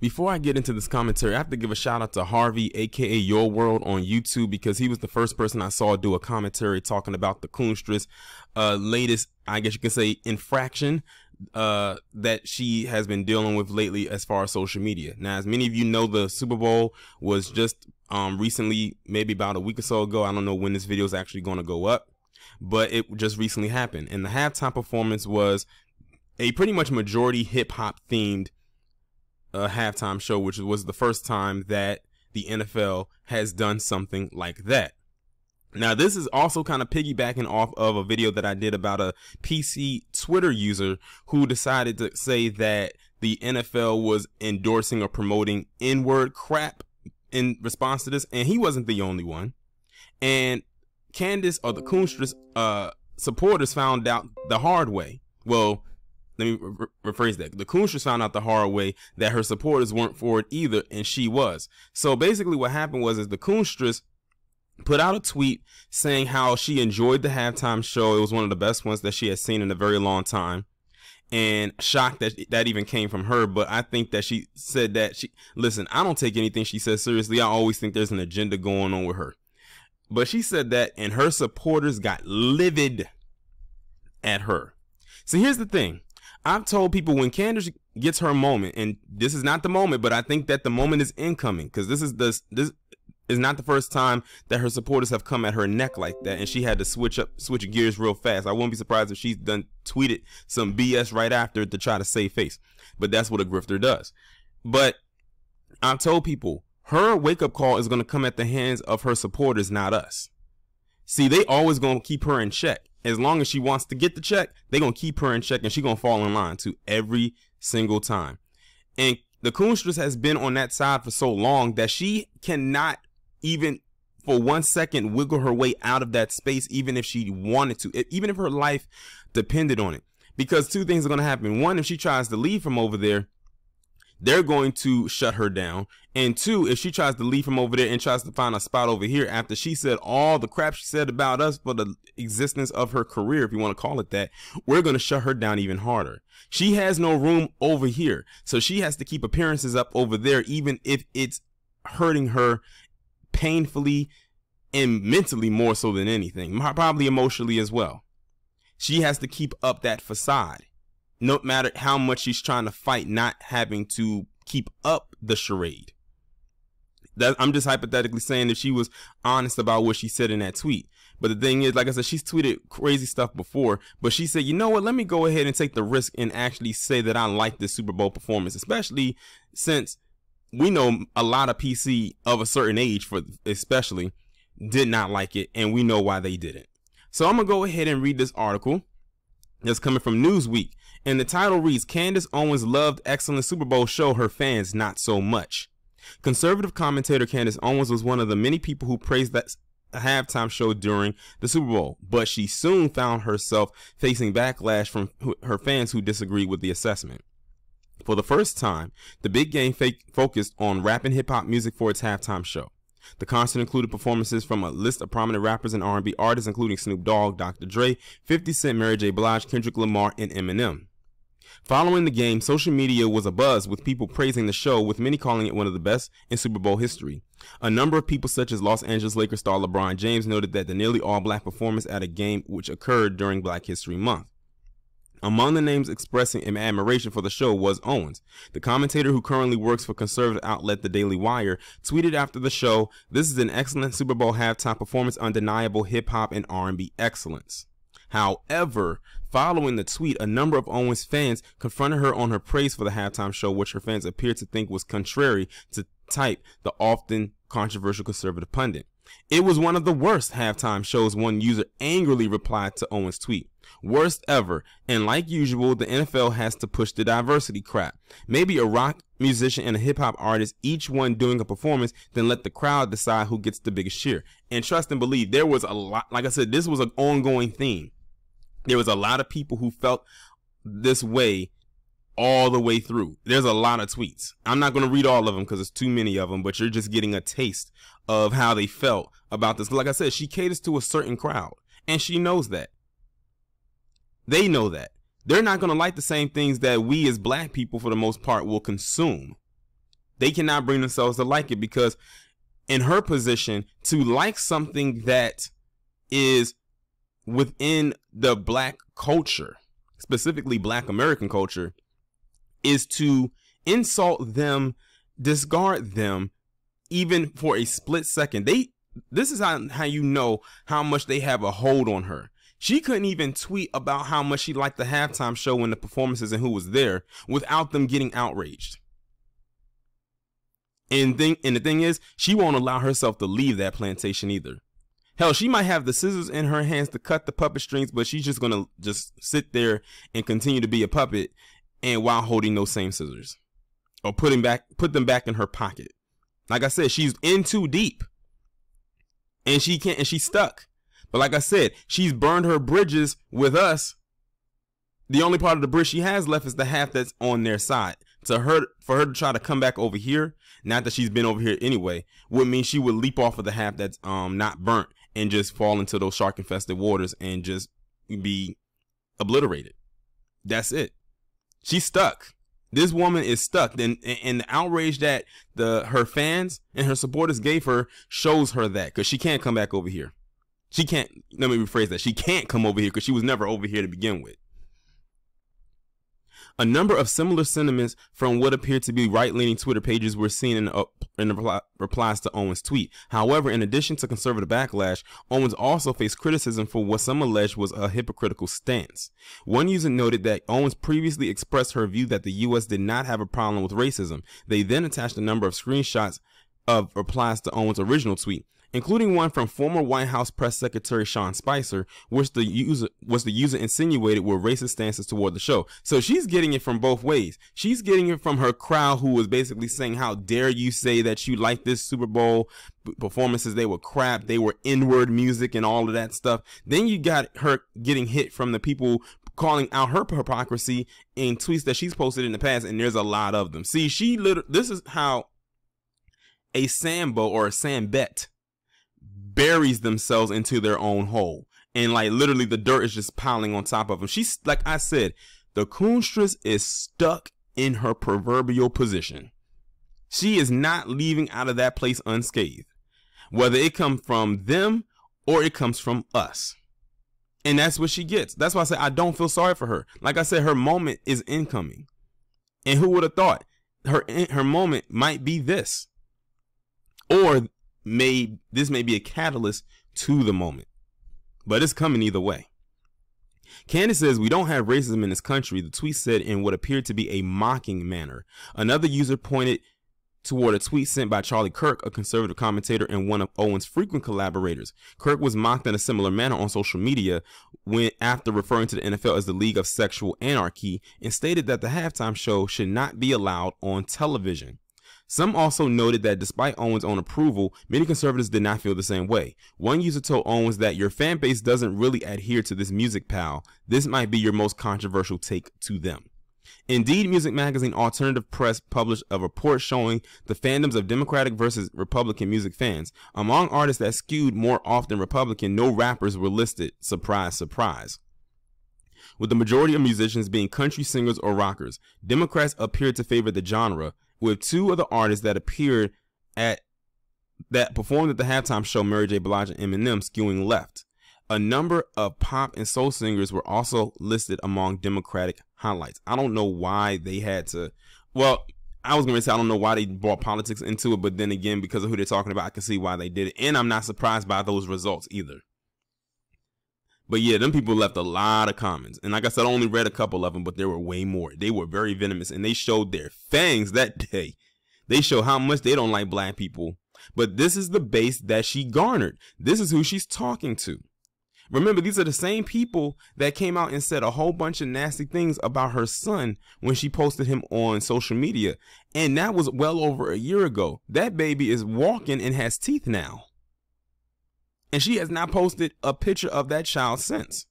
Before I get into this commentary, I have to give a shout out to Harvey, aka Your World, on YouTube, because he was the first person I saw do a commentary talking about the Coonstress latest, I guess you can say, infraction that she has been dealing with lately as far as social media. Now, as many of you know, the Super Bowl was just recently, maybe about a week or so ago. I don't know when this video is actually going to go up, but it just recently happened. And the halftime performance was a pretty much majority hip hop themed halftime show, which was the first time that the NFL has done something like that. Now, this is also kind of piggybacking off of a video that I did about a PC Twitter user who decided to say that the NFL was endorsing or promoting N-word crap in response to this, and he wasn't the only one. And Candace, or the Coonstress supporters, found out the hard way. Well, let me rephrase that. The Coonstress found out the hard way that her supporters weren't for it either, and she was. So basically what happened was the Coonstress put out a tweet saying how she enjoyed the halftime show. It was one of the best ones that she had seen in a very long time. And shocked that that even came from her. But I think that she said that listen, I don't take anything she says seriously. I always think there's an agenda going on with her. But she said that, and her supporters got livid at her. So here's the thing. I've told people when Candace gets her moment, and this is not the moment, but I think that the moment is incoming, because this is not the first time that her supporters have come at her neck like that, and she had to switch gears real fast. I wouldn't be surprised if she's done tweeted some BS right after to try to save face, but that's what a grifter does. But I've told people her wake-up call is going to come at the hands of her supporters, not us. See, they always going to keep her in check. As long as she wants to get the check, they're going to keep her in check, and she's going to fall in line too every single time. And the Coonstress has been on that side for so long that she cannot even for 1 second wiggle her way out of that space, even if she wanted to, even if her life depended on it. Because two things are going to happen. One, if she tries to leave from over there, they're going to shut her down. And two, if she tries to leave from over there and tries to find a spot over here after she said all the crap she said about us for the existence of her career, if you want to call it that, we're going to shut her down even harder. She has no room over here. So she has to keep appearances up over there, even if it's hurting her painfully and mentally more so than anything, probably emotionally as well. She has to keep up that facade, no matter how much she's trying to fight not having to keep up the charade. I'm just hypothetically saying if she was honest about what she said in that tweet. But the thing is, like I said, she's tweeted crazy stuff before, but she said, you know what, let me go ahead and take the risk and actually say that I like this Super Bowl performance, especially since we know a lot of PC of a certain age, especially, did not like it, and we know why they didn't. So I'm going to go ahead and read this article that's coming from Newsweek, and the title reads, Candace Owens loved excellent Super Bowl show, her fans not so much. Conservative commentator Candace Owens was one of the many people who praised that halftime show during the Super Bowl, but she soon found herself facing backlash from her fans who disagreed with the assessment. For the first time, the big game focused on rap and hip-hop music for its halftime show. The concert included performances from a list of prominent rappers and R&B artists, including Snoop Dogg, Dr. Dre, 50 Cent, Mary J. Blige, Kendrick Lamar, and Eminem. Following the game, social media was abuzz with people praising the show, with many calling it one of the best in Super Bowl history. A number of people, such as Los Angeles Lakers star LeBron James, noted that the nearly all-black performance at a game which occurred during Black History Month. Among the names expressing admiration for the show was Owens. The commentator, who currently works for conservative outlet The Daily Wire, tweeted after the show, "This is an excellent Super Bowl halftime performance, undeniable hip-hop and R&B excellence." However, following the tweet, a number of Owens fans confronted her on her praise for the halftime show, which her fans appeared to think was contrary to type, the often controversial conservative pundit. "It was one of the worst halftime shows," one user angrily replied to Owens' tweet. "Worst ever, and like usual, the NFL has to push the diversity crap. Maybe a rock musician and a hip-hop artist, each one doing a performance, then let the crowd decide who gets the biggest cheer." And trust and believe, there was a lot, like I said, this was an ongoing theme. There was a lot of people who felt this way all the way through. There's a lot of tweets. I'm not going to read all of them because there's too many of them, but you're just getting a taste of how they felt about this. Like I said, she caters to a certain crowd, and she knows that. They know that. They're not going to like the same things that we as black people, for the most part, will consume. They cannot bring themselves to like it, because in her position, to like something that is within the black culture, specifically black American culture, is to insult them, discard them, even for a split second. This is how you know how much they have a hold on her. She couldn't even tweet about how much she liked the halftime show and the performances and who was there without them getting outraged. And the thing is, she won't allow herself to leave that plantation either. Hell, she might have the scissors in her hands to cut the puppet strings, but she's just gonna just sit there and continue to be a puppet, and while holding those same scissors, or put them back in her pocket. Like I said, she's in too deep, and she's stuck. But like I said, she's burned her bridges with us. The only part of the bridge she has left is the half that's on their side. For her to try to come back over here, not that she's been over here anyway, would mean she would leap off of the half that's not burnt and just fall into those shark infested waters and just be obliterated. That's it. She's stuck. This woman is stuck. And the outrage that her fans and her supporters gave her shows her that, because she can't come back over here. She can't, let me rephrase that. She can't come over here because she was never over here to begin with. A number of similar sentiments from what appeared to be right-leaning Twitter pages were seen in the replies to Owens' tweet. However, in addition to conservative backlash, Owens also faced criticism for what some alleged was a hypocritical stance. One user noted that Owens previously expressed her view that the U.S. did not have a problem with racism. They then attached a number of screenshots of replies to Owens' original tweet, including one from former White House Press Secretary Sean Spicer, which the user insinuated were racist stances toward the show. So she's getting it from both ways. She's getting it from her crowd, who was basically saying, how dare you say that you like this Super Bowl performances? They were crap. They were N-word music and all of that stuff. Then you got her getting hit from the people calling out her hypocrisy in tweets that she's posted in the past, and there's a lot of them. See, this is how a Sambo or a Sambet buries themselves into their own hole, and like literally the dirt is just piling on top of them. She's, like I said, the coonstress is stuck in her proverbial position. She is not leaving out of that place unscathed, whether it comes from them or it comes from us. And that's what she gets. That's why I say I don't feel sorry for her. Like I said, her moment is incoming, and who would have thought her moment might be this, or this may be a catalyst to the moment, but it's coming either way. Candace says, we don't have racism in this country, the tweet said in what appeared to be a mocking manner. Another user pointed toward a tweet sent by Charlie Kirk, a conservative commentator and one of Owens' frequent collaborators. Kirk was mocked in a similar manner on social media after referring to the NFL as the League of Sexual Anarchy, and stated that the halftime show should not be allowed on television. Some also noted that despite Owens' own approval, many conservatives did not feel the same way. One user told Owens that your fan base doesn't really adhere to this music, pal. This might be your most controversial take to them. Indeed, music magazine Alternative Press published a report showing the fandoms of Democratic versus Republican music fans. Among artists that skewed more often Republican, no rappers were listed. Surprise, surprise. With the majority of musicians being country singers or rockers, Democrats appeared to favor the genre, with two of the artists that performed at the halftime show, Mary J. Blige and Eminem, skewing left. A number of pop and soul singers were also listed among Democratic highlights. I don't know why they had to, well, I was going to say I don't know why they brought politics into it, but then again, because of who they're talking about, I can see why they did it. And I'm not surprised by those results either. But yeah, them people left a lot of comments. And like I said, I only read a couple of them, but there were way more. They were very venomous, and they showed their fangs that day. They show how much they don't like black people. But this is the base that she garnered. This is who she's talking to. Remember, these are the same people that came out and said a whole bunch of nasty things about her son when she posted him on social media. And that was well over a year ago. That baby is walking and has teeth now. And she has not posted a picture of that child since.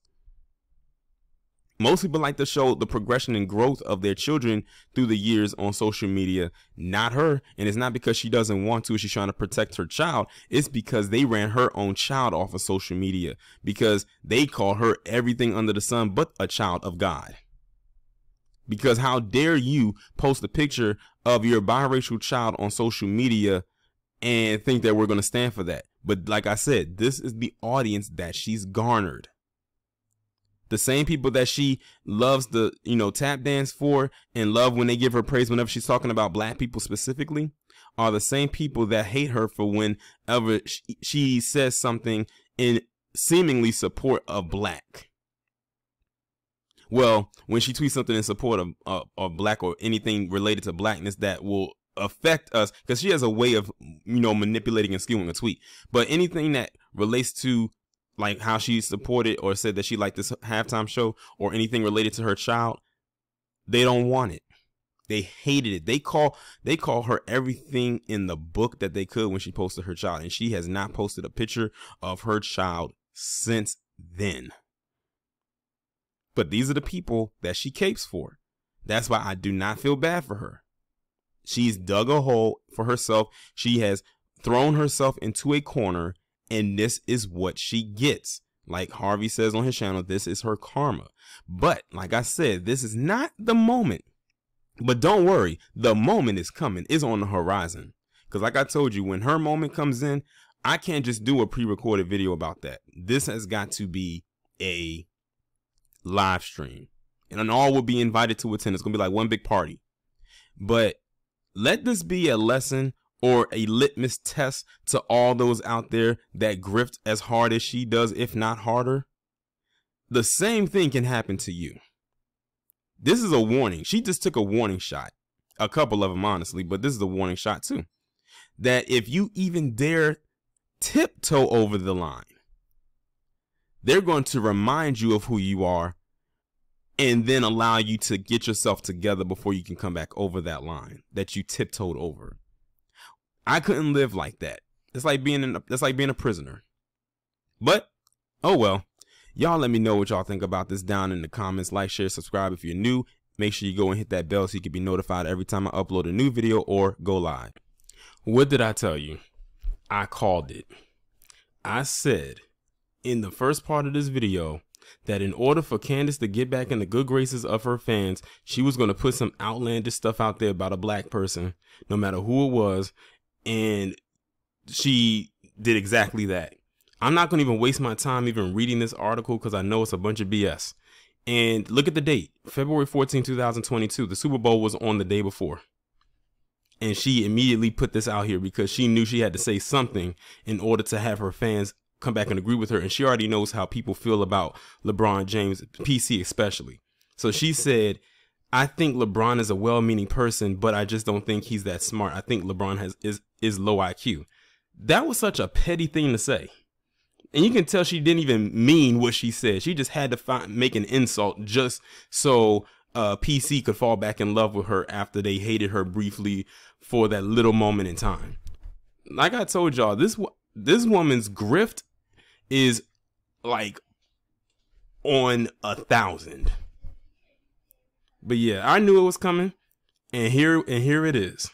Most people like to show the progression and growth of their children through the years on social media, not her. And it's not because she doesn't want to, she's trying to protect her child. It's because they ran her own child off of social media, because they call her everything under the sun but a child of God. Because how dare you post a picture of your biracial child on social media and think that we're going to stand for that? But like I said, this is the audience that she's garnered. The same people that she loves the, tap dance for and love when they give her praise whenever she's talking about black people specifically are the same people that hate her for whenever she says something in seemingly support of black. Well, when she tweets something in support of black or anything related to blackness that will affect us, because she has a way of, manipulating and skewing a tweet. But anything that relates to like how she supported or said that she liked this halftime show or anything related to her child, they don't want it. They hated it. They call her everything in the book that they could when she posted her child, and she has not posted a picture of her child since then. But these are the people that she capes for. That's why I do not feel bad for her. She's dug a hole for herself. She has thrown herself into a corner, and this is what she gets. Like Harvey says on his channel, this is her karma. But like I said, this is not the moment. But don't worry, the moment is coming. It's on the horizon. Because like I told you, when her moment comes in, I can't just do a pre-recorded video about that. This has got to be a live stream. And all will be invited to attend. It's going to be like one big party. But let this be a lesson or a litmus test to all those out there that grift as hard as she does, if not harder. The same thing can happen to you. This is a warning. She just took a warning shot. A couple of them, honestly, but this is a warning shot too. That if you even dare tiptoe over the line, they're going to remind you of who you are and then allow you to get yourself together before you can come back over that line that you tiptoed over. I couldn't live like that. It's like being a prisoner. But, oh well. Y'all let me know what y'all think about this down in the comments. Like, share, subscribe if you're new. Make sure you go and hit that bell so you can be notified every time I upload a new video or go live. What did I tell you? I called it. I said in the first part of this video that in order for Candace to get back in the good graces of her fans, she was going to put some outlandish stuff out there about a black person, no matter who it was. And she did exactly that. I'm not going to even waste my time even reading this article because I know it's a bunch of BS. And look at the date, February 14, 2022. The Super Bowl was on the day before. And she immediately put this out here because she knew she had to say something in order to have her fans come back and agree with her. And she already knows how people feel about LeBron James, PC especially. So she said, I think LeBron is a well-meaning person, but I just don't think he's that smart. I think LeBron is low IQ. That was such a petty thing to say. And you can tell she didn't even mean what she said. She just had to make an insult just so PC could fall back in love with her after they hated her briefly for that little moment in time. Like I told y'all, this woman's grift is like on 1,000. But yeah, I knew it was coming, and here it is.